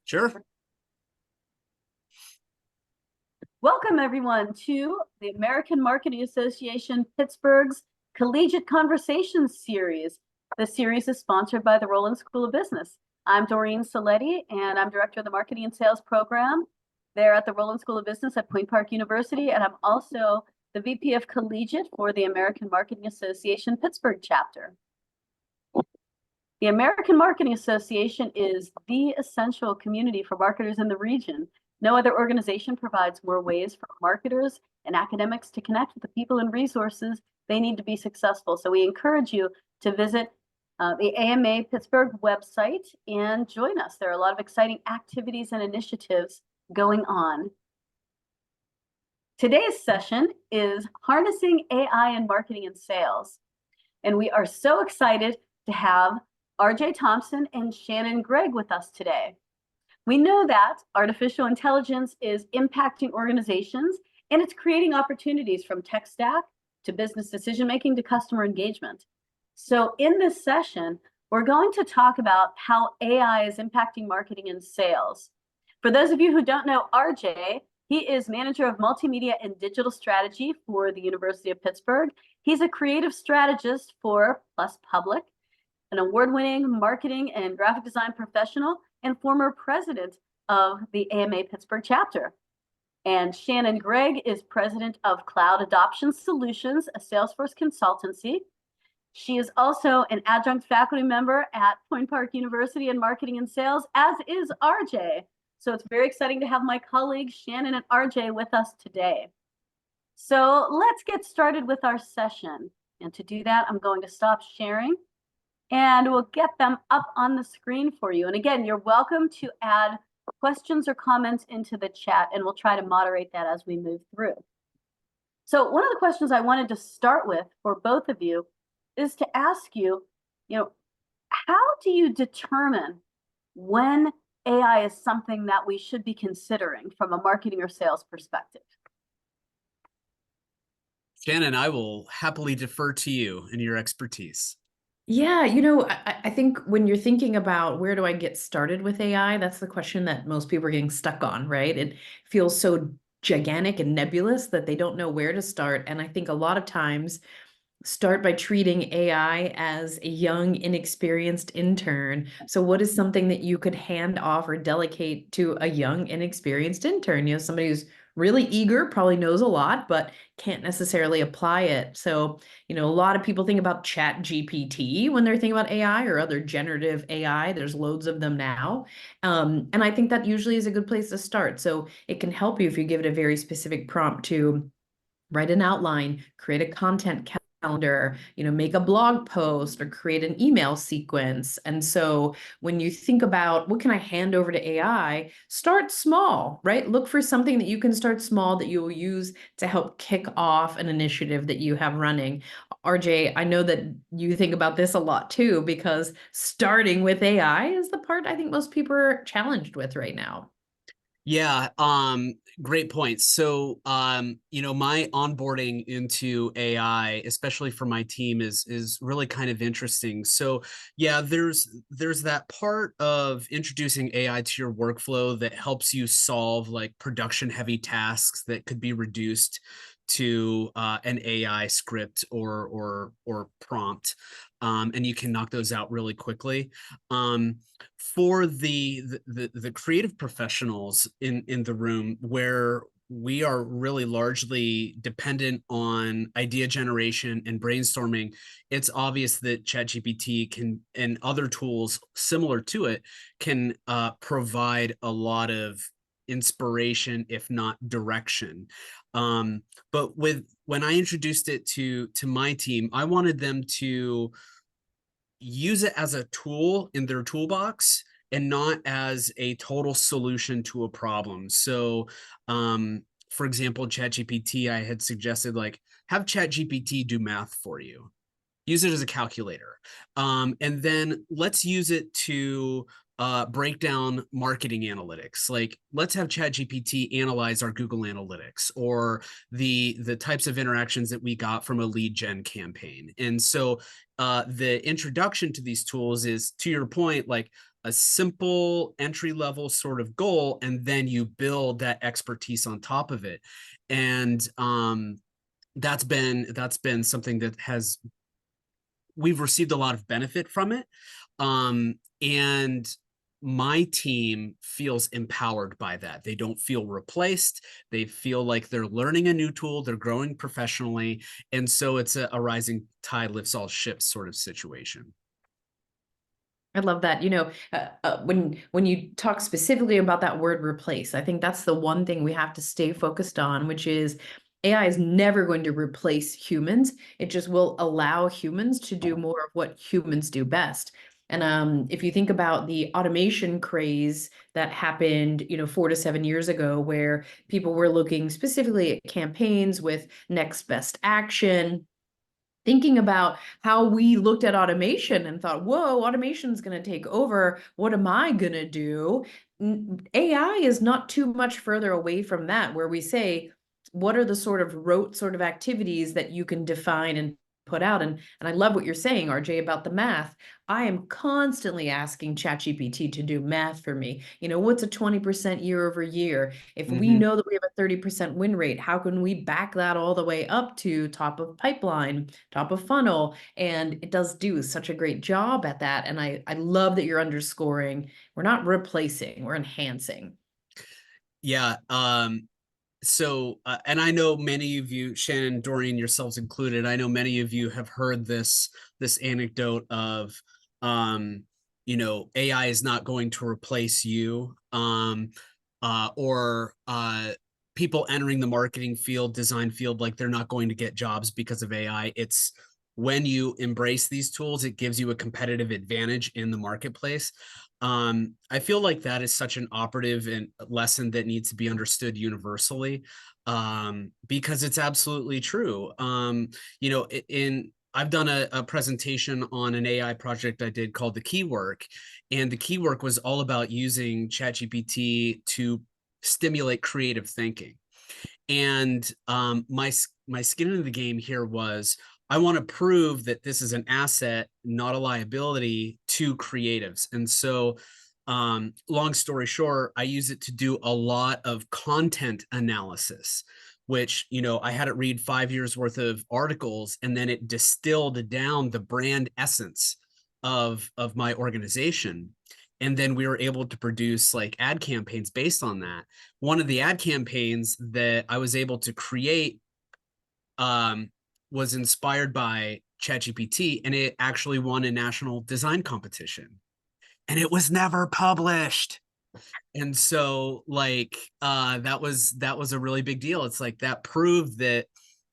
Sure. Welcome, everyone, to the American Marketing Association Pittsburgh's Collegiate Conversations series. The series is sponsored by the Roland School of Business. I'm Doreen Saletti, and I'm Director of the Marketing and Sales Program there at the Roland School of Business at Point Park University, and I'm also the VP of Collegiate for the American Marketing Association Pittsburgh chapter. The American Marketing Association is the essential community for marketers in the region. No other organization provides more ways for marketers and academics to connect with the people and resources they need to be successful. So we encourage you to visit the AMA Pittsburgh website and join us. There are a lot of exciting activities and initiatives going on. Today's session is Harnessing AI in Marketing and Sales. And we are so excited to have RJ Thompson and Shannon Gregg with us today. We know that artificial intelligence is impacting organizations and it's creating opportunities from tech stack to business decision-making to customer engagement. So in this session, we're going to talk about how AI is impacting marketing and sales. For those of you who don't know RJ, he is manager of multimedia and digital strategy for the University of Pittsburgh. He's a creative strategist for Plus Public, an award-winning marketing and graphic design professional, and former president of the AMA Pittsburgh chapter. And Shannon Gregg is president of Cloud Adoption Solutions, a Salesforce consultancy. She is also an adjunct faculty member at Point Park University in marketing and sales, as is RJ. So it's very exciting to have my colleagues Shannon and RJ with us today. So let's get started with our session. And to do that, I'm going to stop sharing and we'll get them up on the screen for you. And again, you're welcome to add questions or comments into the chat, and we'll try to moderate that as we move through. So one of the questions I wanted to start with for both of you is to ask you, how do you determine when AI is something that we should be considering from a marketing or sales perspective? Shannon, I will happily defer to you and your expertise. Yeah, I think when you're thinking about where do I get started with AI, that's the question that most people are getting stuck on, right? It feels so gigantic and nebulous that they don't know where to start. And I think a lot of times start by treating AI as a young, inexperienced intern. So what is something that you could hand off or delegate to a young, inexperienced intern? Somebody who's really eager, probably knows a lot, but can't necessarily apply it. So, a lot of people think about ChatGPT when they're thinking about AI or other generative AI. There's loads of them now. And I think that usually is a good place to start. So it can help you if you give it a very specific prompt to write an outline, create a content calendar, make a blog post or create an email sequence. And so when you think about what can I hand over to AI, start small, right? Look for something that you can start small that you will use to help kick off an initiative that you have running. RJ, I know that you think about this a lot too, because starting with AI is the part I think most people are challenged with right now. Yeah, great point. So, my onboarding into AI, especially for my team, is really kind of interesting. So, yeah, there's that part of introducing AI to your workflow that helps you solve like production heavy tasks that could be reduced to an AI script or prompt. And you can knock those out really quickly. For the creative professionals in the room, where we are really largely dependent on idea generation and brainstorming, it's obvious that ChatGPT can, and other tools similar to it, can provide a lot of inspiration, if not direction. But when I introduced it to my team, I wanted them to use it as a tool in their toolbox and not as a total solution to a problem. So, for example, ChatGPT, I had suggested have ChatGPT do math for you. Use it as a calculator. And then let's use it to break down marketing analytics. Let's have ChatGPT analyze our Google Analytics or the types of interactions that we got from a lead gen campaign. And so the introduction to these tools is, to your point, a simple entry level sort of goal, and then you build that expertise on top of it. And that's been something that has we've received a lot of benefit from it. And my team feels empowered by that. They don't feel replaced. They feel like they're learning a new tool, they're growing professionally. And so it's a rising tide lifts all ships sort of situation. I love that. When you talk specifically about that word replace, I think that's the one thing we have to stay focused on, which is AI is never going to replace humans. It just will allow humans to do more of what humans do best. And if you think about the automation craze that happened, 4 to 7 years ago, where people were looking specifically at campaigns with next best action, thinking about how we looked at automation and thought, whoa, automation is going to take over. What am I going to do? AI is not too much further away from that, where we say, what are the sort of rote sort of activities that you can define and put out? And I love what you're saying, RJ, about the math. I am constantly asking ChatGPT to do math for me. What's a 20% year over year? If we know that we have a 30% win rate, how can we back that all the way up to top of pipeline, top of funnel? And it does do such a great job at that. And I love that you're underscoring, we're not replacing, we're enhancing. Yeah. And I know many of you, Shannon, Doreen, yourselves included, I know many of you have heard this anecdote of, AI is not going to replace you, or people entering the marketing field, design field, like they're not going to get jobs because of AI. It's when you embrace these tools, it gives you a competitive advantage in the marketplace. I feel like that is such an operative and lesson that needs to be understood universally, because it's absolutely true. I've done a presentation on an AI project I did called the Key Work, and the Key Work was all about using ChatGPT to stimulate creative thinking. And my skin in the game here was, I want to prove that this is an asset, not a liability to creatives. And so, long story short, I use it to do a lot of content analysis, which, I had it read 5 years worth of articles, and then it distilled down the brand essence of my organization. And then we were able to produce like ad campaigns based on that. One of the ad campaigns that I was able to create was inspired by ChatGPT, and it actually won a national design competition, and it was never published. And so that was a really big deal. It's like that proved that,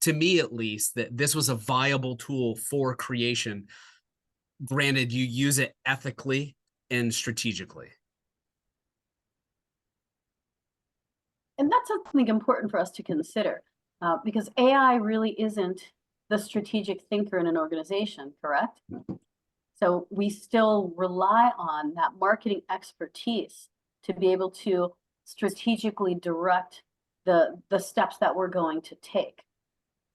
to me at least, that this was a viable tool for creation. Granted, you use it ethically and strategically. And that's something important for us to consider, because AI really isn't the strategic thinker in an organization, correct? So we still rely on that marketing expertise to be able to strategically direct the steps that we're going to take.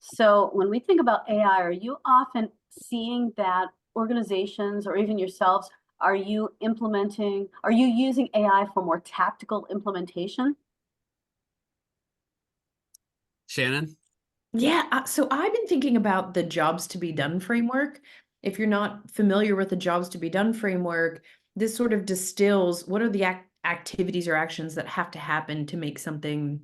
So when we think about AI, are you often seeing that organizations or even yourselves, are you using AI for more tactical implementation? Shannon? Yeah, so I've been thinking about the jobs to be done framework. If you're not familiar with the jobs to be done framework, this sort of distills what are the activities or actions that have to happen to make something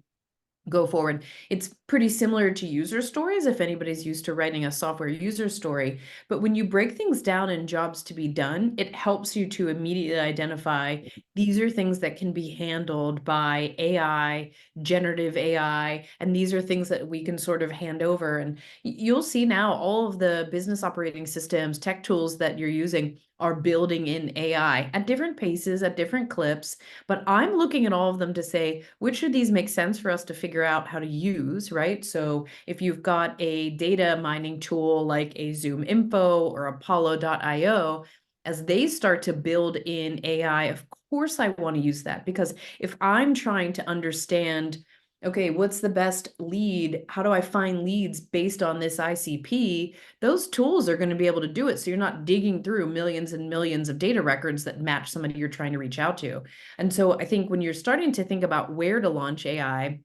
go forward. It's pretty similar to user stories if anybody's used to writing a software user story. But when you break things down in jobs to be done, it helps you to immediately identify these are things that can be handled by AI, generative AI, and these are things that we can sort of hand over. And you'll see now all of the business operating systems, tech tools that you're using are building in AI at different paces, at different clips. But I'm looking at all of them to say, which of these make sense for us to figure out how to use, right? So if you've got a data mining tool like a Zoom Info or Apollo.io, as they start to build in AI, of course I want to use that, because if I'm trying to understand Okay, what's the best lead? How do I find leads based on this ICP? Those tools are going to be able to do it. So you're not digging through millions and millions of data records that match somebody you're trying to reach out to. And so I think when you're starting to think about where to launch AI,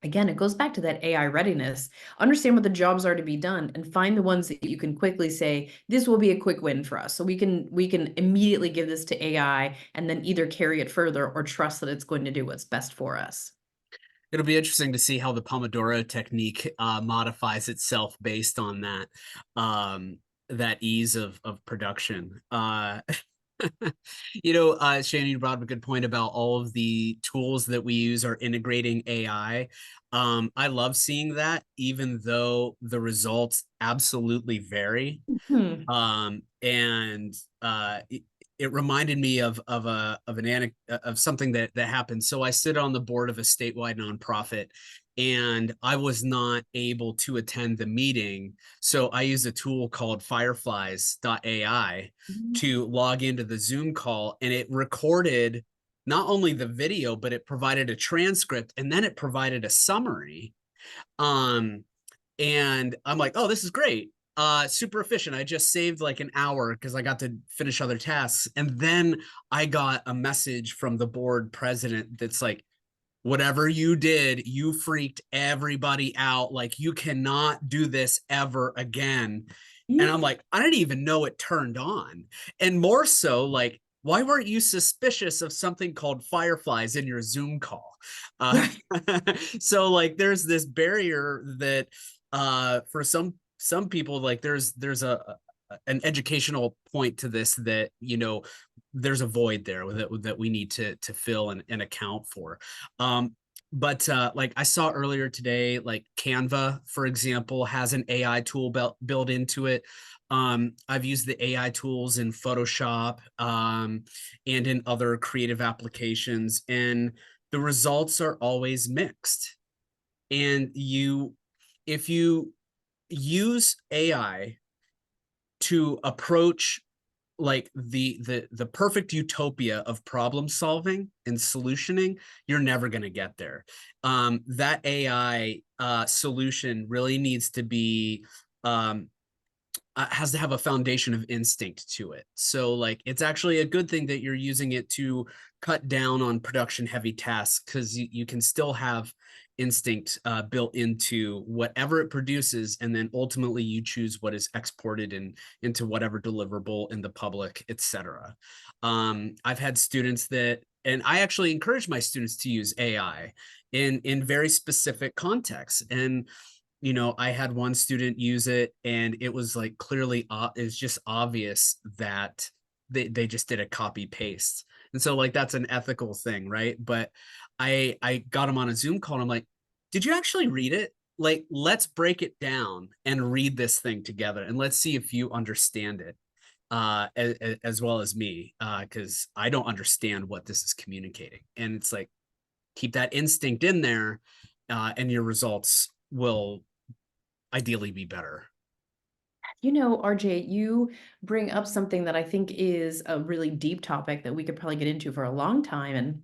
again, it goes back to that AI readiness. Understand what the jobs are to be done and find the ones that you can quickly say, this will be a quick win for us. So we can immediately give this to AI and then either carry it further or trust that it's going to do what's best for us. It'll be interesting to see how the Pomodoro technique modifies itself based on that ease of production. Shannon, you brought up a good point about all of the tools that we use are integrating AI. I love seeing that, even though the results absolutely vary. Hmm. And it reminded me of something that happened. So I sit on the board of a statewide nonprofit, and I was not able to attend the meeting. So I used a tool called fireflies.ai to log into the Zoom call, and it recorded not only the video, but it provided a transcript, and then it provided a summary. Um, and I'm like, oh, this is great. Super efficient. I just saved like an hour because I got to finish other tasks. And then I got a message from the board president that's like, whatever you did, you freaked everybody out. Like, you cannot do this ever again. And I'm like, I didn't even know it turned on. And more so, like, why weren't you suspicious of something called fireflies in your Zoom call? Right. So like there's this barrier that for some people, like there's an educational point to this that, there's a void there that we need to fill and account for. But like I saw earlier today, like Canva, for example, has an AI tool built into it. I've used the AI tools in Photoshop and in other creative applications, and the results are always mixed. And if you use AI to approach like the perfect utopia of problem solving and solutioning, you're never going to get there. That AI solution really needs to be has to have a foundation of instinct to it. So like it's actually a good thing that you're using it to cut down on production heavy tasks, because you can still have instinct built into whatever it produces, and then ultimately you choose what is exported into whatever deliverable in the public, etc. I've had students and I actually encourage my students to use AI in very specific contexts. And I had one student use it, and it was like clearly it's just obvious that they just did a copy paste. And so like that's an ethical thing, right? But I got him on a Zoom call, and I'm like, did you actually read it? Like, let's break it down and read this thing together, and let's see if you understand it as well as me, because I don't understand what this is communicating. And it's like, keep that instinct in there, and your results will ideally be better. RJ, you bring up something that I think is a really deep topic that we could probably get into for a long time. And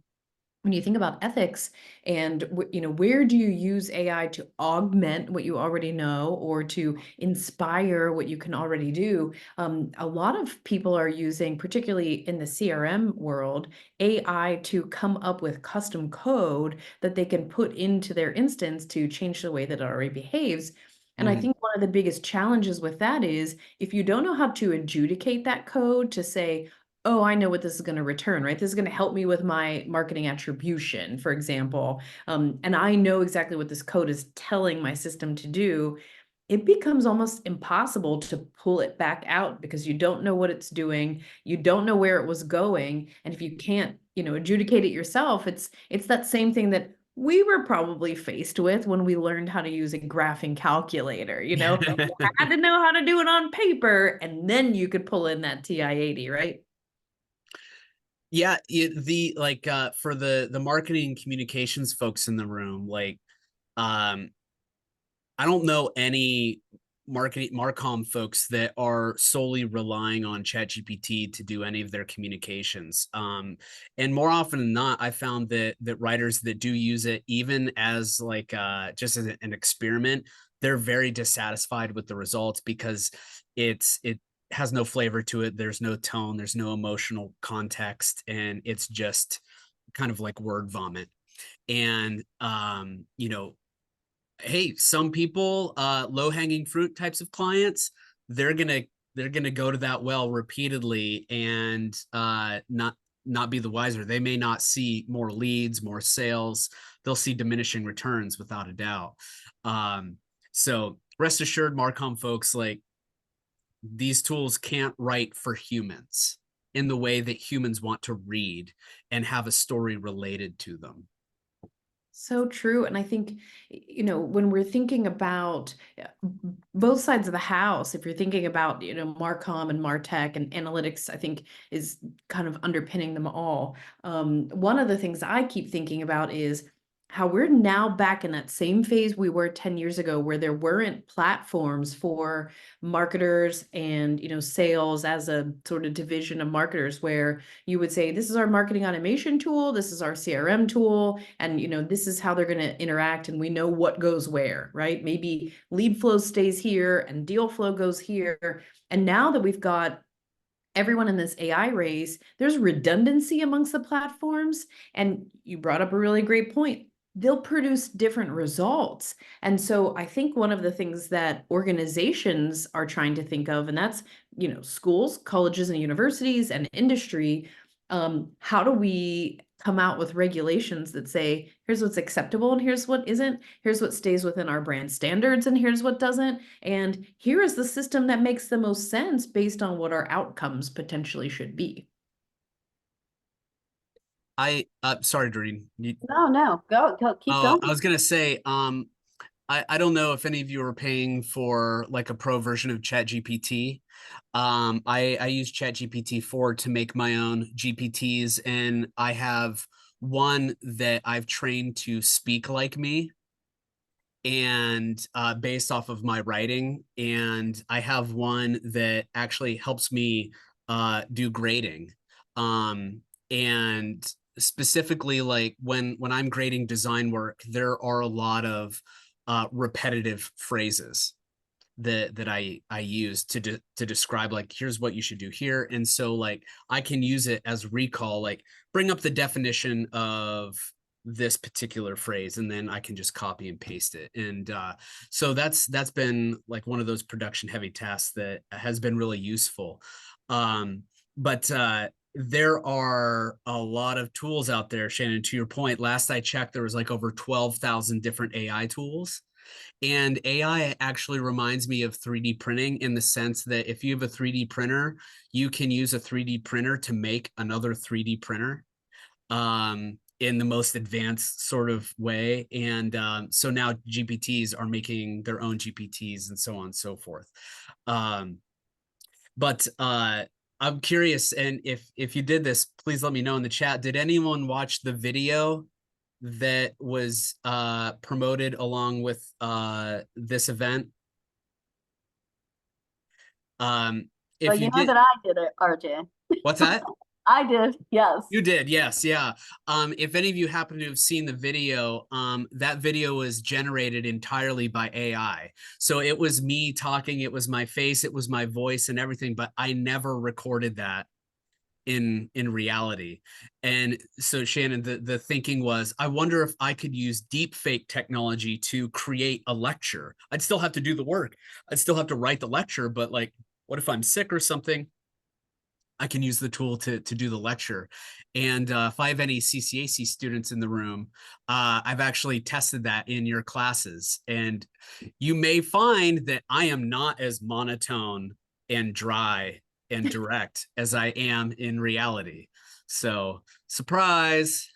when you think about ethics and where do you use AI to augment what you already know or to inspire what you can already do? A lot of people are using, particularly in the CRM world, AI to come up with custom code that they can put into their instance to change the way that it already behaves. And I Mhm. think one of the biggest challenges with that is if you don't know how to adjudicate that code to say, oh, I know what this is going to return, right? This is going to help me with my marketing attribution, for example. And I know exactly what this code is telling my system to do. It becomes almost impossible to pull it back out because you don't know what it's doing. You don't know where it was going. And if you can't, adjudicate it yourself, it's that same thing that we were probably faced with when we learned how to use a graphing calculator. You had to know how to do it on paper, and then you could pull in that TI-80, right? Yeah, the like for the marketing communications folks in the room, like I don't know any Marcom folks that are solely relying on ChatGPT to do any of their communications. And more often than not, I found that writers that do use it, even as like just as an experiment, they're very dissatisfied with the results because it has no flavor to it. There's no tone, there's no emotional context, and it's just kind of like word vomit. And hey, some people, low-hanging fruit types of clients, they're gonna go to that well repeatedly and not be the wiser. They may not see more leads, more sales. They'll see diminishing returns without a doubt. So rest assured, Marcom folks, like, these tools can't write for humans in the way that humans want to read and have a story related to them. So true. And I think, when we're thinking about both sides of the house, if you're thinking about, Marcom and Martech and analytics, I think is kind of underpinning them all. One of the things I keep thinking about is how we're now back in that same phase we were 10 years ago, where there weren't platforms for marketers and, sales as a sort of division of marketers, where you would say, this is our marketing automation tool, this is our CRM tool, and this is how they're going to interact, and we know what goes where, right? Maybe lead flow stays here and deal flow goes here. And now that we've got everyone in this AI race, there's redundancy amongst the platforms. And you brought up a really great point. They'll produce different results. And so I think one of the things that organizations are trying to think of, and that's, schools, colleges and universities and industry, how do we come out with regulations that say, here's what's acceptable and here's what isn't, here's what stays within our brand standards and here's what doesn't, and here is the system that makes the most sense based on what our outcomes potentially should be. Sorry, Doreen. No, go, keep going. I was gonna say, I don't know if any of you are paying for like a pro version of ChatGPT. I use ChatGPT 4 to make my own GPTs, and I have one that I've trained to speak like me, and based off of my writing, and I have one that actually helps me do grading. And specifically, like when I'm grading design work, there are a lot of repetitive phrases that I use to describe, like, here's what you should do here. And so like I can use it as recall, like bring up the definition of this particular phrase, and then I can just copy and paste it. And so that's been like one of those production heavy tasks that has been really useful. But there are a lot of tools out there, Shannon. To your point, last I checked, there was like over 12,000 different AI tools. And AI actually reminds me of 3D printing, in the sense that if you have a 3D printer, you can use a 3D printer to make another 3D printer in the most advanced sort of way. And so now GPTs are making their own GPTs and so on and so forth. But I'm curious, and if you did this, please let me know in the chat. Did anyone watch the video that was promoted along with this event? If Well, you you know did, that I did it, RJ. what's that? I did, yes. You did, yes, yeah. If any of you happen to have seen the video, that video was generated entirely by AI. So it was me talking, it was my face, it was my voice and everything, but I never recorded that in reality. And so Shannon, the thinking was, I wonder if I could use deep fake technology to create a lecture. I'd still have to do the work. I'd still have to write the lecture, but like, what if I'm sick or something? I can use the tool to do the lecture. And if I have any CCAC students in the room, I've actually tested that in your classes. And you may find that I am not as monotone and dry and direct as I am in reality. So surprise.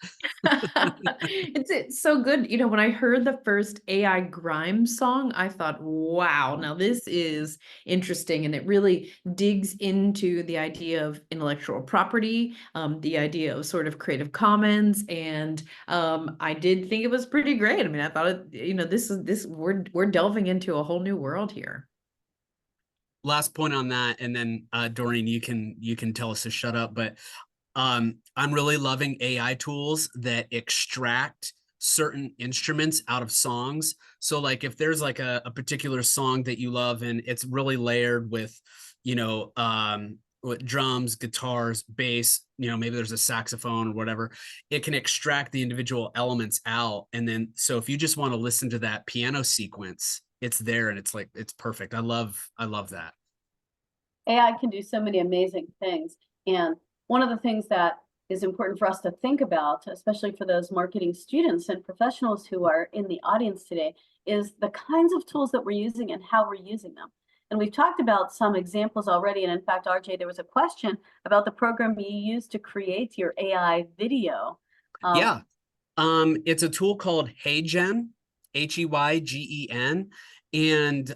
It's so good. When I heard the first AI grime song, I thought, wow, now this is interesting. And it really digs into the idea of intellectual property, the idea of sort of Creative Commons. And I did think it was pretty great. I mean, I thought we're delving into a whole new world here. last point on that, and then Doreen, you can tell us to shut up. But I'm really loving AI tools that extract certain instruments out of songs. So like if there's like a particular song that you love and it's really layered with, with drums, guitars, bass, maybe there's a saxophone or whatever, it can extract the individual elements out. And then, so if you just want to listen to that piano sequence, it's there and it's like, it's perfect. I love that. AI can do so many amazing things. And one of the things that is important for us to think about, especially for those marketing students and professionals who are in the audience today, is the kinds of tools that we're using and how we're using them. And we've talked about some examples already. And in fact, RJ, there was a question about the program you used to create your AI video. Yeah. It's a tool called HeyGen, HEYGEN. And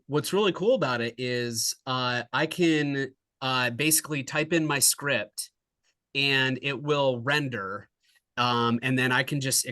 what's really cool about it is I can basically type in my script and it will render. And then I can just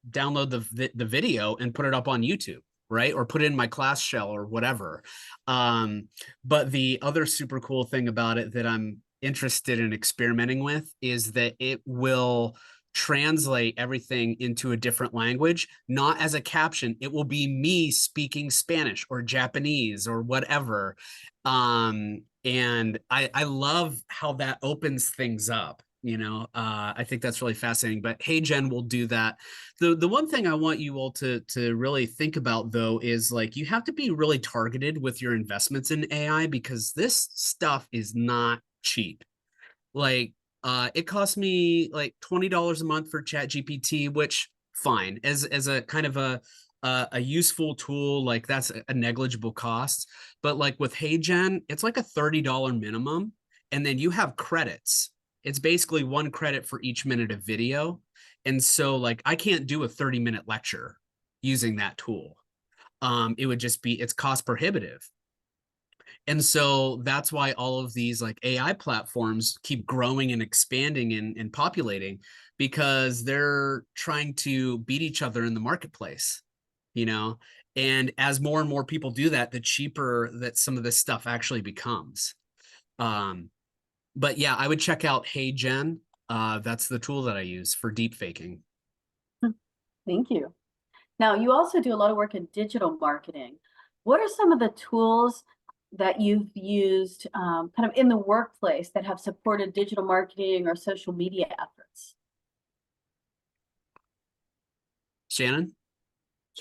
download the video and put it up on YouTube, right? Or put it in my class shell or whatever. But the other super cool thing about it that I'm interested in experimenting with is that it will translate everything into a different language, not as a caption. It will be me speaking Spanish or Japanese or whatever. And I love how that opens things up. I think that's really fascinating. But HeyGen will do that. The one thing I want you all to really think about though is like you have to be really targeted with your investments in AI because this stuff is not cheap. Like it cost me like $20 a month for Chat GPT, which fine as a kind of a useful tool, like that's a negligible cost. But like with HeyGen, it's like a $30 minimum, and then you have credits. It's basically 1 credit for each minute of video. And so like I can't do a 30-minute lecture using that tool. It would just be, it's cost prohibitive. And so that's why all of these like AI platforms keep growing and expanding and populating, because they're trying to beat each other in the marketplace, you know? And as more and more people do that, the cheaper that some of this stuff actually becomes. But yeah, I would check out HeyGen. That's the tool that I use for deep faking. Thank you. Now, you also do a lot of work in digital marketing. What are some of the tools that you've used kind of in the workplace that have supported digital marketing or social media efforts? Shannon?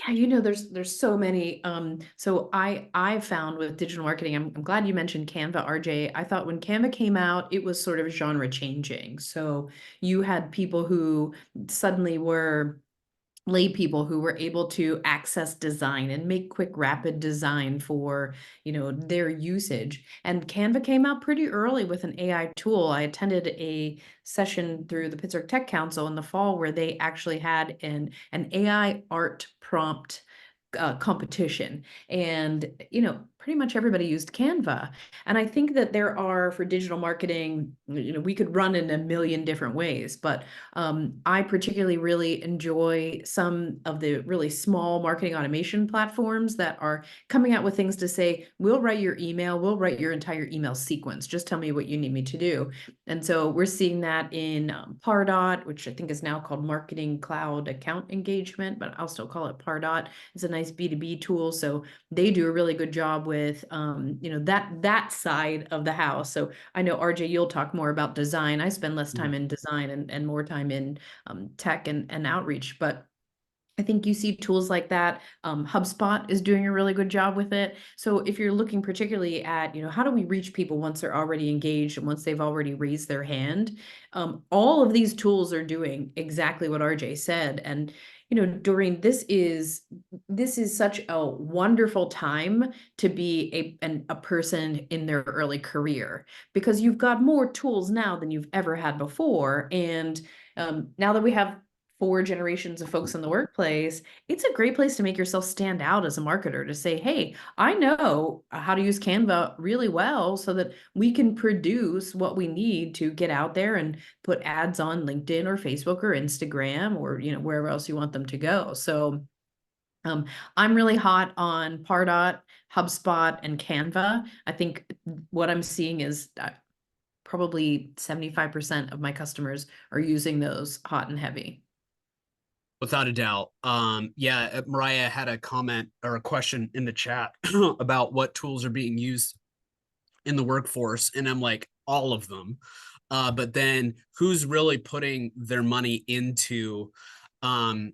Yeah, there's so many. So I found with digital marketing, I'm glad you mentioned Canva, RJ. I thought when Canva came out, it was sort of genre changing. So you had people who suddenly were lay people who were able to access design and make quick rapid design for their usage. And Canva came out pretty early with an AI tool. I attended a session through the Pittsburgh Tech Council in the fall where they actually had an AI art prompt competition, and pretty much everybody used Canva. And I think that there are, for digital marketing, we could run in a million different ways, but I particularly really enjoy some of the really small marketing automation platforms that are coming out with things to say, we'll write your email, we'll write your entire email sequence, just tell me what you need me to do. And so we're seeing that in Pardot, which I think is now called Marketing Cloud Account Engagement, but I'll still call it Pardot. It's a nice B2B tool. So they do a really good job with, that side of the house. So I know, RJ, you'll talk more about design. I spend less time in design and more time in tech and outreach, but I think you see tools like that. HubSpot is doing a really good job with it. So if you're looking particularly at, how do we reach people once they're already engaged and once they've already raised their hand, all of these tools are doing exactly what RJ said. And, Doreen, this is such a wonderful time to be a person in their early career, because you've got more tools now than you've ever had before. And now that we have 4 generations of folks in the workplace, it's a great place to make yourself stand out as a marketer, to say, hey, I know how to use Canva really well so that we can produce what we need to get out there and put ads on LinkedIn or Facebook or Instagram or, wherever else you want them to go. So I'm really hot on Pardot, HubSpot, and Canva. I think what I'm seeing is probably 75% of my customers are using those hot and heavy. Without a doubt. Yeah, Mariah had a comment or a question in the chat about what tools are being used in the workforce. And I'm like, all of them. But then who's really putting their money into um,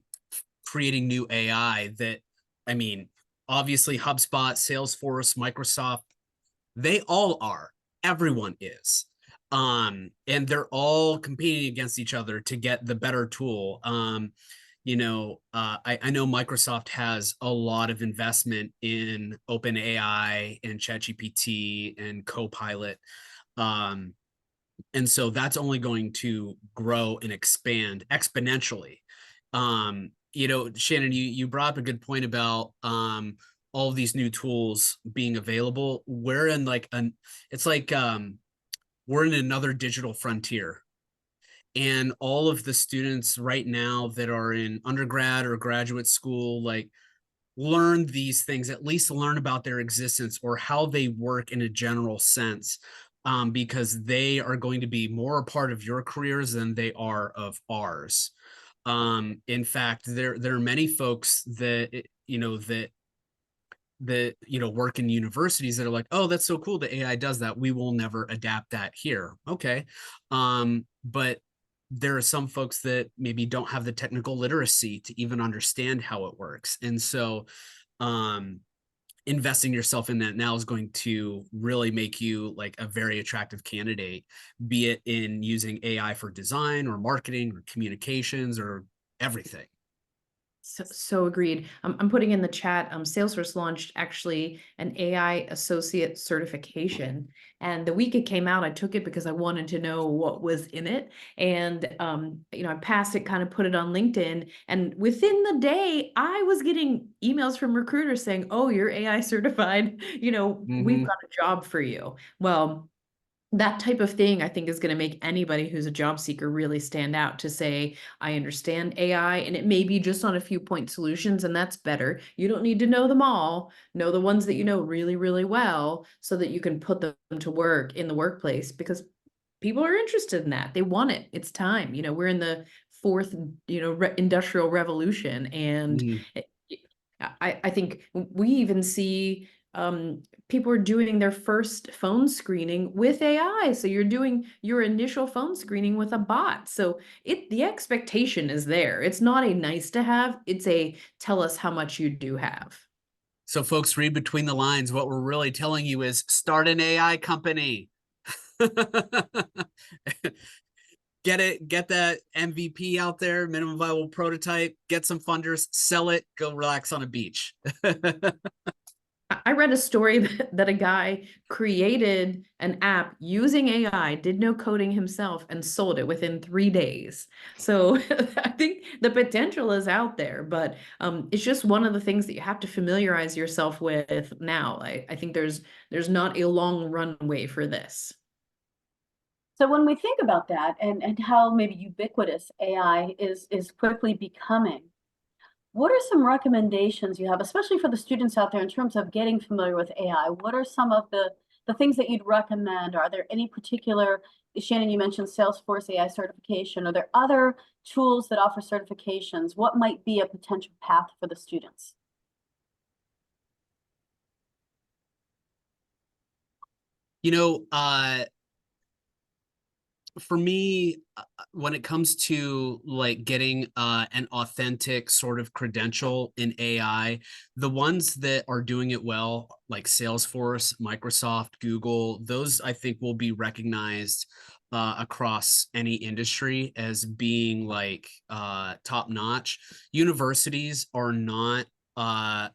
creating new AI that, I mean, obviously HubSpot, Salesforce, Microsoft, they all are. Everyone is. And they're all competing against each other to get the better tool. I know Microsoft has a lot of investment in OpenAI and ChatGPT and Copilot. Um, and so that's only going to grow and expand exponentially. Shannon, you brought up a good point about all of these new tools being available. We're in like it's like we're in another digital frontier. And all of the students right now that are in undergrad or graduate school, like learn these things, at least learn about their existence or how they work in a general sense, because they are going to be more a part of your careers than they are of ours. In fact, there are many folks that work in universities that are like, oh, that's so cool that AI does that. We will never adapt that here. Okay. But there are some folks that maybe don't have the technical literacy to even understand how it works. And so investing yourself in that now is going to really make you like a very attractive candidate, be it in using AI for design or marketing or communications or everything. So agreed. I'm putting in the chat. Salesforce launched actually an AI associate certification, and the week it came out, I took it because I wanted to know what was in it. And I passed it, kind of put it on LinkedIn, and within the day, I was getting emails from recruiters saying, "Oh, you're AI certified. We've got a job for you." Well, that type of thing, I think, is going to make anybody who's a job seeker really stand out to say, I understand AI, and it may be just on a few point solutions, and that's better. You don't need to know them all. Know the ones that you know really, really well so that you can put them to work in the workplace, because people are interested in that. They want it. It's time. We're in the fourth, industrial revolution, and Mm-hmm. I think we even see people are doing their first phone screening with AI. So you're doing your initial phone screening with a bot. So the expectation is there. It's not a nice to have, it's a tell us how much you do have. So folks, read between the lines. What we're really telling you is start an AI company. Get that MVP out there, minimum viable prototype, get some funders, sell it, go relax on a beach. I read a story that a guy created an app using AI, did no coding himself, and sold it within 3 days. So I think the potential is out there, but it's just one of the things that you have to familiarize yourself with now. I think there's not a long runway for this. So when we think about that and how maybe ubiquitous AI is quickly becoming, what are some recommendations you have, especially for the students out there, in terms of getting familiar with AI? What are some of the things that you'd recommend? Are there any particular, Shannon, you mentioned Salesforce AI certification. Are there other tools that offer certifications? What might be a potential path for the students? For me, when it comes to like getting an authentic sort of credential in AI, the ones that are doing it well, like Salesforce, Microsoft, Google, those I think will be recognized across any industry as being like top notch. Universities are not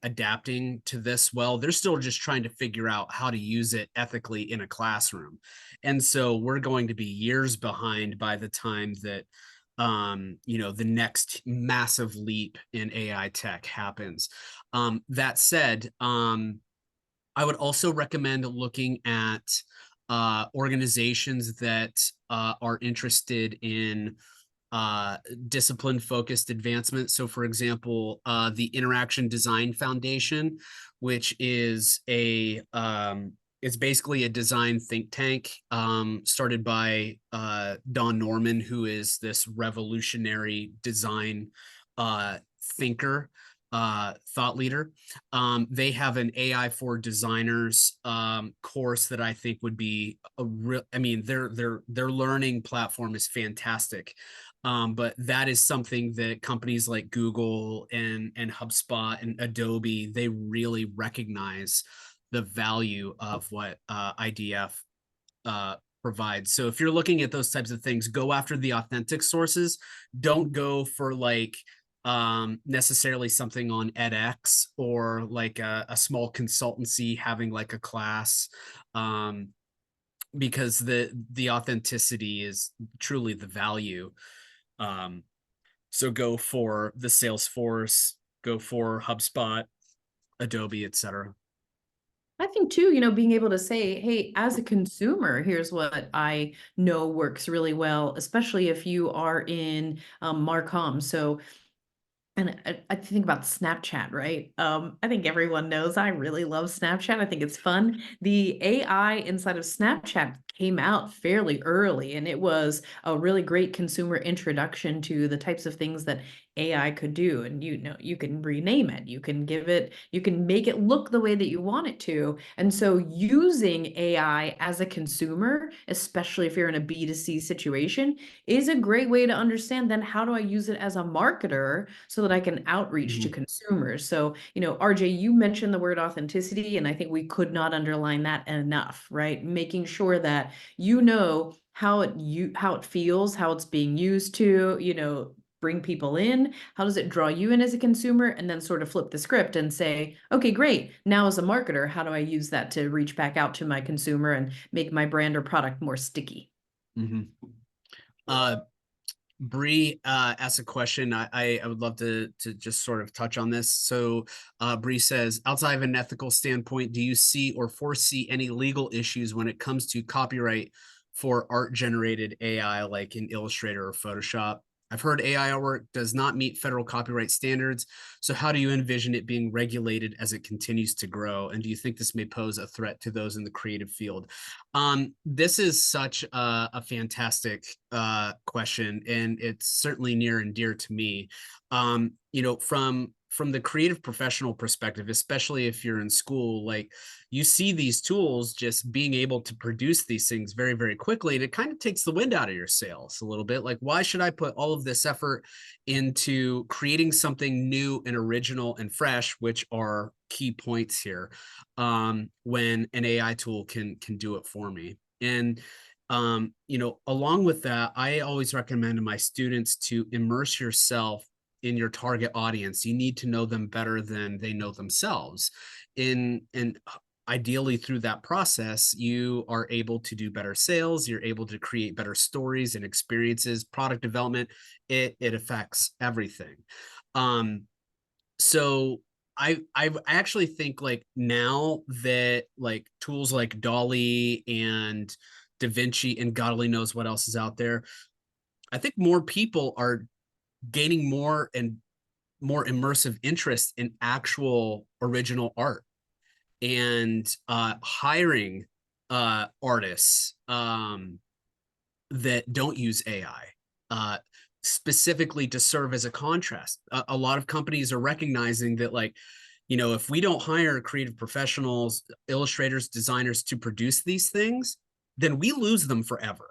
adapting to this well. They're still just trying to figure out how to use it ethically in a classroom. And so we're going to be years behind by the time that the next massive leap in AI tech happens. That said, I would also recommend looking at organizations that are interested in discipline focused advancement. So for example, the Interaction Design Foundation, which is it's basically a design think tank started by Don Norman, who is this revolutionary design thinker, thought leader. They have an AI for designers course that I think would be a real, I mean, their learning platform is fantastic. But that is something that companies like Google and HubSpot and Adobe, they really recognize the value of what IDF provides. So if you're looking at those types of things, go after the authentic sources. Don't go for like necessarily something on edX or like a small consultancy having like a class, because the authenticity is truly the value. So go for the Salesforce, go for HubSpot, Adobe, etc. I think too, being able to say, hey, as a consumer, here's what I know works really well, especially if you are in Marcom. So, and I think about Snapchat, right? I think everyone knows I really love Snapchat. I think it's fun. The AI inside of Snapchat came out fairly early, and it was a really great consumer introduction to the types of things that AI could do. And you can rename it, you can make it look the way that you want it to. And so using AI as a consumer, especially if you're in a B2C situation, is a great way to understand then how do I use it as a marketer so that I can outreach to consumers. So, RJ, you mentioned the word authenticity, and I think we could not underline that enough, right? Making sure that how it feels, how it's being used to, bring people in, how does it draw you in as a consumer, and then sort of flip the script and say, okay, great, now as a marketer, how do I use that to reach back out to my consumer and make my brand or product more sticky? Bree asked a question. I would love to just sort of touch on this. So Bree says, outside of an ethical standpoint, do you see or foresee any legal issues when it comes to copyright for art generated AI like in Illustrator or Photoshop? I've heard AI artwork does not meet federal copyright standards. So how do you envision it being regulated as it continues to grow? And do you think this may pose a threat to those in the creative field? This is such a fantastic question, and it's certainly near and dear to me. From the creative professional perspective, especially if you're in school, like you see these tools just being able to produce these things very, very quickly, and it kind of takes the wind out of your sails a little bit. Like, why should I put all of this effort into creating something new and original and fresh, which are key points here, when an AI tool can do it for me? And along with that, I always recommend to my students to immerse yourself in your target audience. You need to know them better than they know themselves. And ideally through that process, you are able to do better sales, you're able to create better stories and experiences, product development. It affects everything. So I actually think like now that like tools like Dolly and Da Vinci and God only knows what else is out there, I think more people are gaining more and more immersive interest in actual original art and hiring artists that don't use AI specifically to serve as a contrast. A lot of companies are recognizing that, like, if we don't hire creative professionals, illustrators, designers to produce these things, then we lose them forever.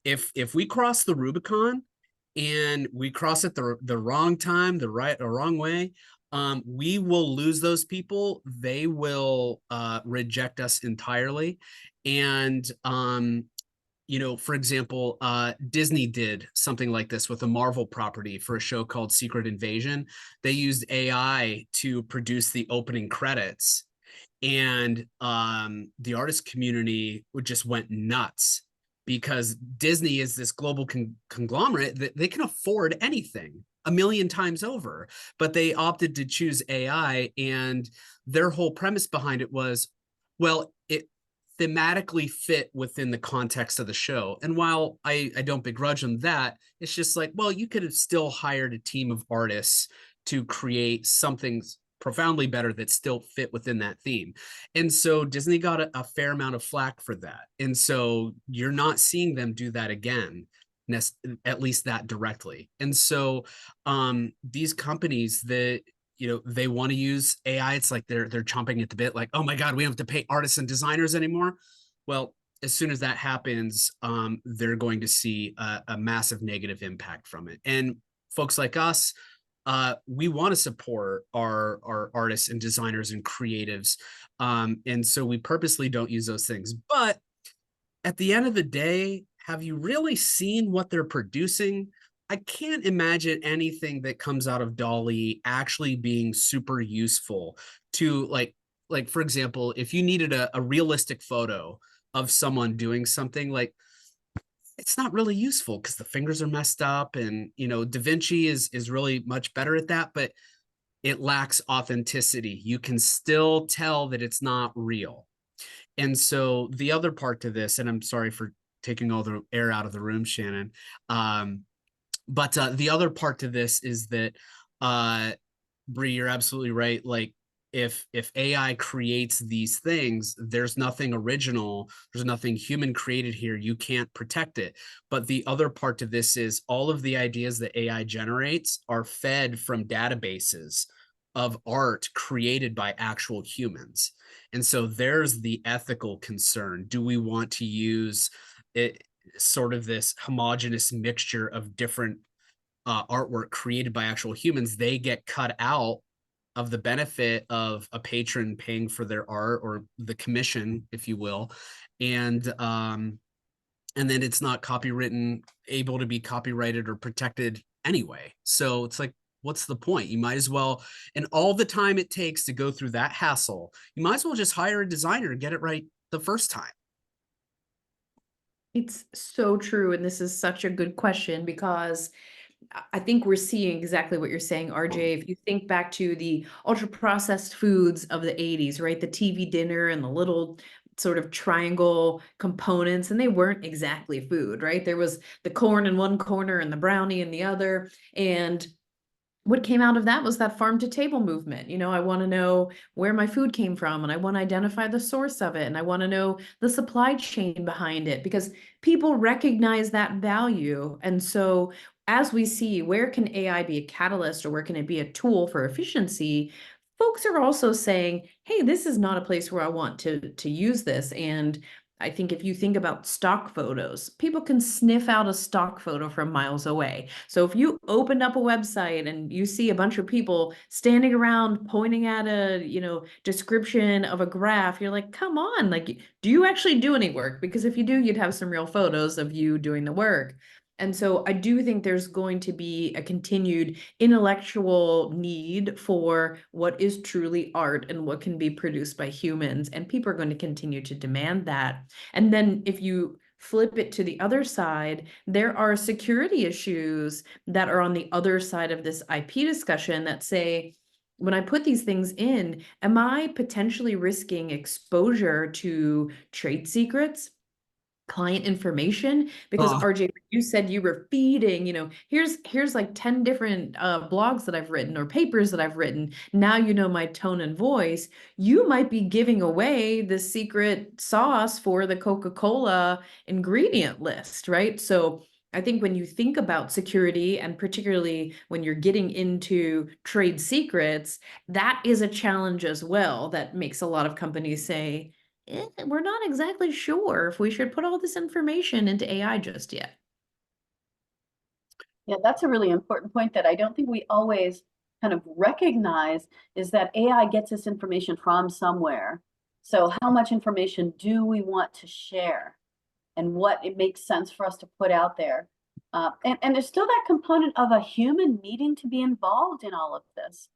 If we cross the Rubicon and we cross it the wrong time, the wrong way, we will lose those people. They will reject us entirely. And for example, Disney did something like this with a Marvel property for a show called Secret Invasion. They used AI to produce the opening credits, and the artist community just went nuts because Disney is this global conglomerate that they can afford anything a million times over, but they opted to choose AI, and their whole premise behind it was, well, thematically fit within the context of the show. And while I don't begrudge them that, it's just like, well, you could have still hired a team of artists to create something profoundly better that still fit within that theme. And so Disney got a fair amount of flack for that. And so you're not seeing them do that again, at least that directly. And so these companies that, they want to use AI, it's like they're chomping at the bit, like, oh my God, we don't have to pay artists and designers anymore. Well, as soon as that happens, they're going to see a massive negative impact from it. And folks like us, we want to support our artists and designers and creatives. And so we purposely don't use those things. But at the end of the day, have you really seen what they're producing? I can't imagine anything that comes out of Dolly actually being super useful to like for example, if you needed a realistic photo of someone doing something, like it's not really useful because the fingers are messed up, and Da Vinci is really much better at that, but it lacks authenticity. You can still tell that it's not real. And so the other part to this, and I'm sorry for taking all the air out of the room, Shannon, but the other part to this is that Bree, you're absolutely right. Like if AI creates these things, there's nothing original, there's nothing human created here. You can't protect it. But the other part to this is all of the ideas that AI generates are fed from databases of art created by actual humans. And so there's the ethical concern. Do we want to use it, sort of this homogenous mixture of different artwork created by actual humans? They get cut out of the benefit of a patron paying for their art, or the commission, if you will. And then it's not copywritten, able to be copyrighted or protected anyway. So it's like, what's the point? You might as well, and all the time it takes to go through that hassle, you might as well just hire a designer and get it right the first time. It's so true. And this is such a good question because I think we're seeing exactly what you're saying, RJ. If you think back to the ultra processed foods of the 80s, right? The TV dinner and the little sort of triangle components, and they weren't exactly food, right? There was the corn in one corner and the brownie in the other. And what came out of that was that farm to table movement. I want to know where my food came from, and I want to identify the source of it, and I want to know the supply chain behind it, because people recognize that value. And so as we see, where can AI be a catalyst, or where can it be a tool for efficiency? Folks are also saying, hey, this is not a place where I want to use this. And I think if you think about stock photos, people can sniff out a stock photo from miles away. So if you opened up a website and you see a bunch of people standing around pointing at a, description of a graph, you're like, come on, like, do you actually do any work? Because if you do, you'd have some real photos of you doing the work. And so I do think there's going to be a continued intellectual need for what is truly art and what can be produced by humans. And people are going to continue to demand that. And then if you flip it to the other side, there are security issues that are on the other side of this IP discussion that say, when I put these things in, am I potentially risking exposure to trade secrets, client information? Because RJ, you said you were feeding, here's like 10 different blogs that I've written or papers that I've written. Now you know my tone and voice. You might be giving away the secret sauce for the Coca-Cola ingredient list, right? So I think when you think about security, and particularly when you're getting into trade secrets, that is a challenge as well, that makes a lot of companies say, we're not exactly sure if we should put all this information into AI just yet. Yeah, that's a really important point that I don't think we always kind of recognize, is that AI gets this information from somewhere. So how much information do we want to share, and what it makes sense for us to put out there? And there's still that component of a human needing to be involved in all of this.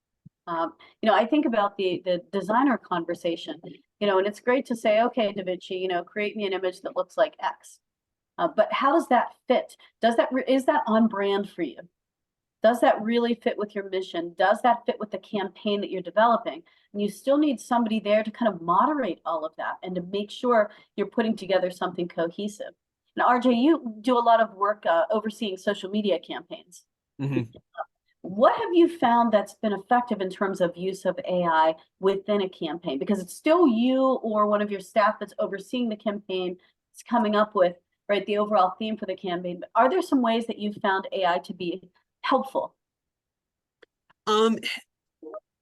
I think about the designer conversation, and it's great to say, okay, Da Vinci, create me an image that looks like X. But how does that fit? Is that on brand for you? Does that really fit with your mission? Does that fit with the campaign that you're developing? And you still need somebody there to kind of moderate all of that and to make sure you're putting together something cohesive. Now, RJ, you do a lot of work overseeing social media campaigns. Mm-hmm. What have you found that's been effective in terms of use of AI within a campaign? Because it's still you or one of your staff that's overseeing the campaign, it's coming up with, right, the overall theme for the campaign. But are there some ways that you've found AI to be helpful?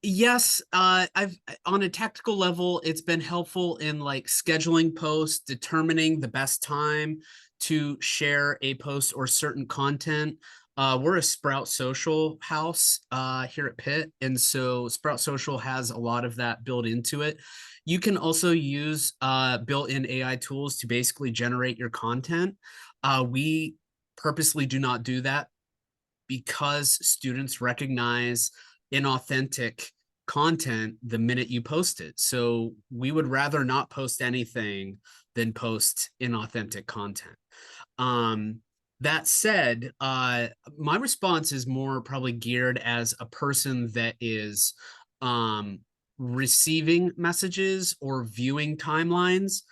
Yes, I've on a tactical level, it's been helpful in like scheduling posts, determining the best time to share a post or certain content. We're a Sprout Social house here at Pitt, and so Sprout Social has a lot of that built into it. You can also use built-in AI tools to basically generate your content. We purposely do not do that because students recognize inauthentic content the minute you post it. So we would rather not post anything than post inauthentic content. That said, my response is more probably geared as a person that is receiving messages or viewing timelines.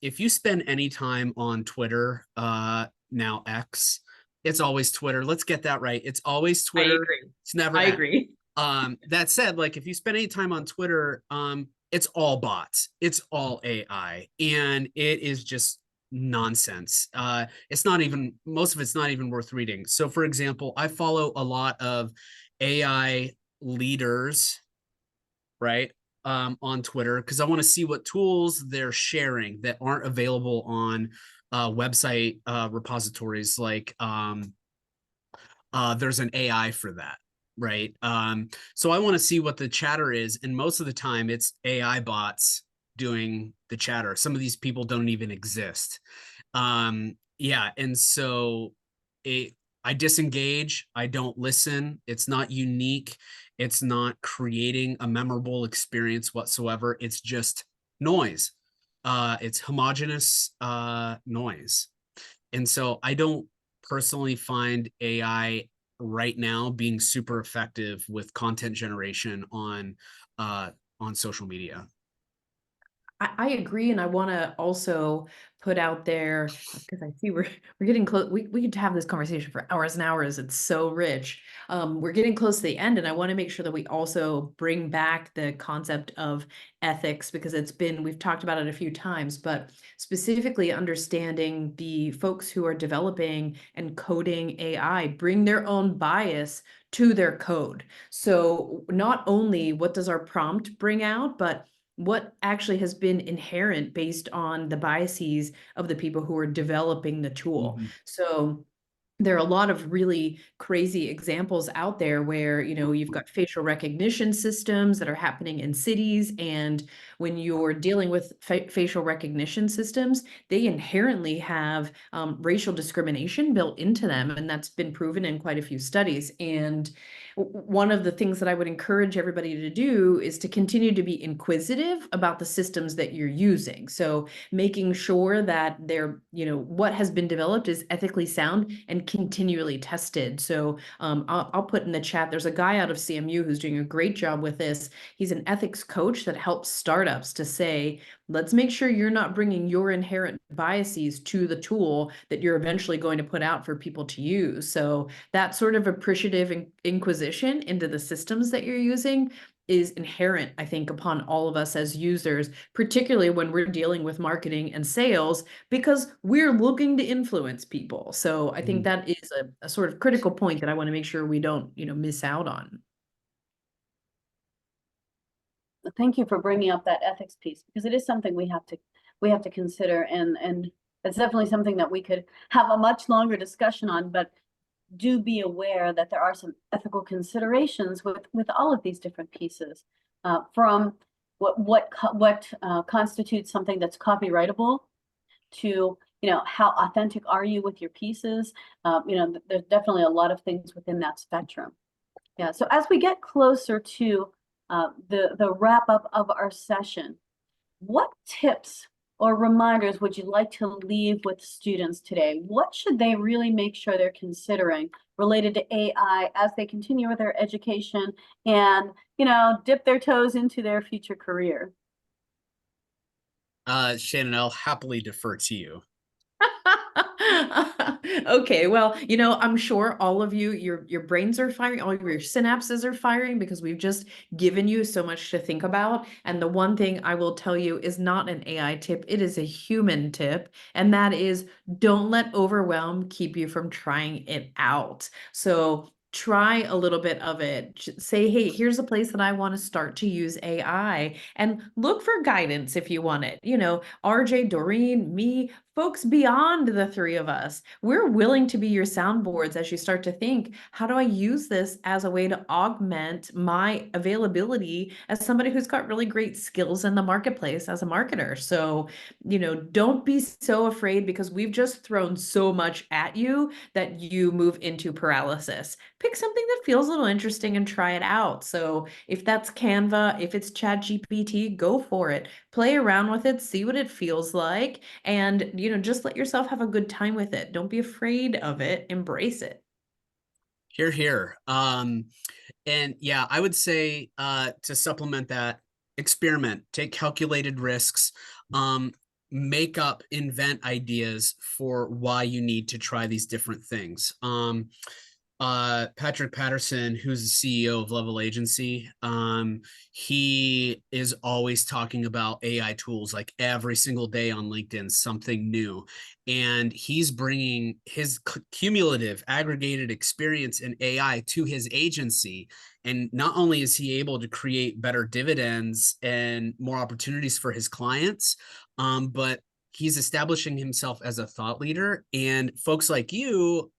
If you spend any time on Twitter, now X, it's always Twitter. Let's get that right. It's always I Twitter. agree. It's never I X. agree. That said, like if you spend any time on Twitter, it's all bots. It's all AI. And it is just nonsense. It's not even, most of it's not even worth reading. So for example, I follow a lot of AI leaders, right? On Twitter, because I want to see what tools they're sharing that aren't available on website repositories like there's an AI for that, right? So I want to see what the chatter is, and most of the time it's AI bots doing the chatter. Some of these people don't even exist. Yeah, and so I disengage. I don't listen. It's not unique. It's not creating a memorable experience whatsoever. It's just noise. It's homogenous noise. And so I don't personally find AI right now being super effective with content generation on social media. I agree, and I want to also put out there because I see we're getting close. We could have this conversation for hours and hours. It's so rich. We're getting close to the end, and I want to make sure that we also bring back the concept of ethics because we've talked about it a few times, but specifically understanding the folks who are developing and coding AI bring their own bias to their code. So not only what does our prompt bring out, but what actually has been inherent based on the biases of the people who are developing the tool. Mhm. So there are a lot of really crazy examples out there where, you've got facial recognition systems that are happening in cities. And when you're dealing with facial recognition systems, they inherently have racial discrimination built into them. And that's been proven in quite a few studies. And one of the things that I would encourage everybody to do is to continue to be inquisitive about the systems that you're using. So making sure that what has been developed is ethically sound and continually tested. So I'll put in the chat, there's a guy out of CMU who's doing a great job with this. He's an ethics coach that helps startups to say, let's make sure you're not bringing your inherent biases to the tool that you're eventually going to put out for people to use. So that sort of appreciative inquisition into the systems that you're using is inherent, I think, upon all of us as users, particularly when we're dealing with marketing and sales, because we're looking to influence people. So I think that is a sort of critical point that I want to make sure we don't, miss out on. Thank you for bringing up that ethics piece because it is something we have to consider, and it's definitely something that we could have a much longer discussion on. But do be aware that there are some ethical considerations with all of these different pieces, from what constitutes something that's copyrightable to how authentic are you with your pieces. There's definitely a lot of things within that spectrum. Yeah. So as we get closer to the wrap up of our session, what tips or reminders would you like to leave with students today? What should they really make sure they're considering related to AI as they continue with their education and, dip their toes into their future career? Shannon, I'll happily defer to you. Okay, well, I'm sure all of you, your brains are firing, all of your synapses are firing because we've just given you so much to think about. And the one thing I will tell you is not an AI tip, it is a human tip, and that is don't let overwhelm keep you from trying it out. So try a little bit of it. Say, hey, here's a place that I want to start to use AI, and look for guidance if you want it. RJ, Doreen, me, folks beyond the three of us, we're willing to be your soundboards as you start to think, how do I use this as a way to augment my availability as somebody who's got really great skills in the marketplace as a marketer? So, don't be so afraid because we've just thrown so much at you that you move into paralysis. Pick something that feels a little interesting and try it out. So if that's Canva, if it's ChatGPT, go for it. Play around with it, see what it feels like, and just let yourself have a good time with it. Don't be afraid of it, embrace it. Here, here. And yeah, I would say to supplement that, experiment, take calculated risks, make up, invent ideas for why you need to try these different things. Patrick Patterson, who's the CEO of Level Agency, he is always talking about AI tools like every single day on LinkedIn, something new. And he's bringing his cumulative aggregated experience in AI to his agency. And not only is he able to create better dividends and more opportunities for his clients, but he's establishing himself as a thought leader. And folks like you,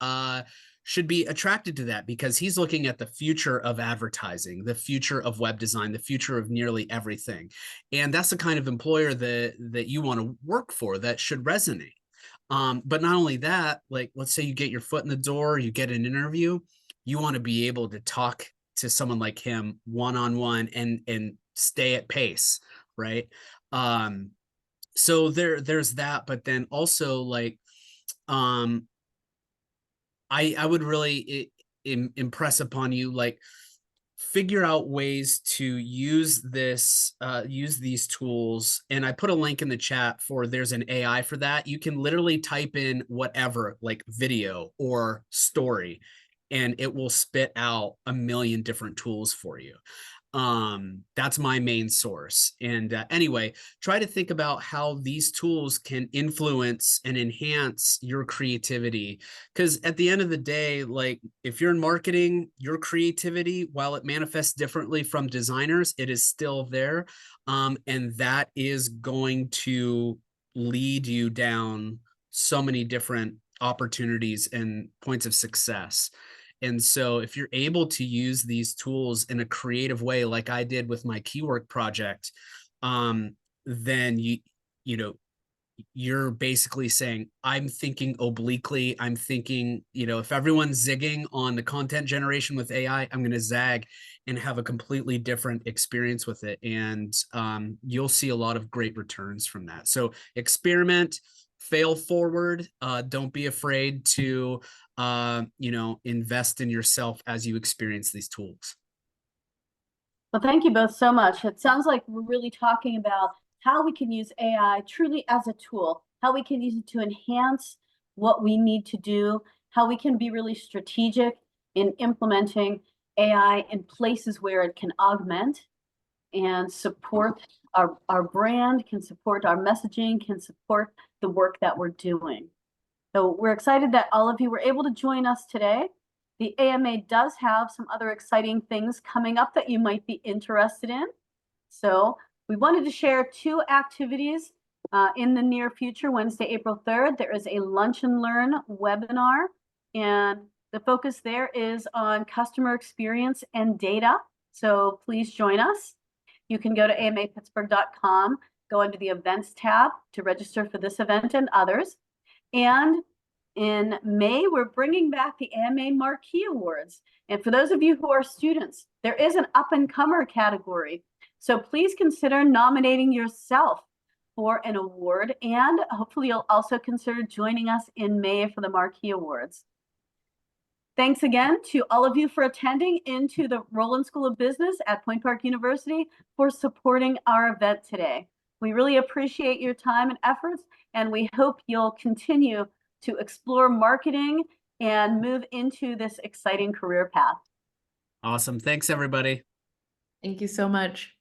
should be attracted to that because he's looking at the future of advertising, the future of web design, the future of nearly everything. And that's the kind of employer that you want to work for, that should resonate. But not only that, like, let's say you get your foot in the door, you get an interview, you want to be able to talk to someone like him one-on-one and stay at pace, right? So there's that, but then also like, I would really impress upon you, like, figure out ways to use these tools. And I put a link in the chat for, there's an AI for that. You can literally type in whatever, like video or story, and it will spit out a million different tools for you. That's my main source. And anyway, try to think about how these tools can influence and enhance your creativity, because at the end of the day, like, if you're in marketing, your creativity, while it manifests differently from designers, it is still there. And that is going to lead you down so many different opportunities and points of success. And so if you're able to use these tools in a creative way, like I did with my keyword project, then you're basically saying, I'm thinking obliquely. I'm thinking, if everyone's zigging on the content generation with AI, I'm going to zag and have a completely different experience with it. And you'll see a lot of great returns from that. So experiment, fail forward. Don't be afraid to invest in yourself as you experience these tools. Well, thank you both so much. It sounds like we're really talking about how we can use AI truly as a tool, how we can use it to enhance what we need to do, how we can be really strategic in implementing AI in places where it can augment and support our brand, can support our messaging, can support the work that we're doing. So we're excited that all of you were able to join us today. The AMA does have some other exciting things coming up that you might be interested in. So we wanted to share 2 activities in the near future. Wednesday, April 3rd, there is a Lunch and Learn webinar, and the focus there is on customer experience and data. So please join us. You can go to amapittsburgh.com, go under the events tab to register for this event and others. And in May, we're bringing back the AMA Marquee Awards. And for those of you who are students, there is an up-and-comer category. So please consider nominating yourself for an award, and hopefully you'll also consider joining us in May for the Marquee Awards. Thanks again to all of you for attending into the Roland School of Business at Point Park University, for supporting our event today. We really appreciate your time and efforts, and we hope you'll continue to explore marketing and move into this exciting career path. Awesome. Thanks, everybody. Thank you so much.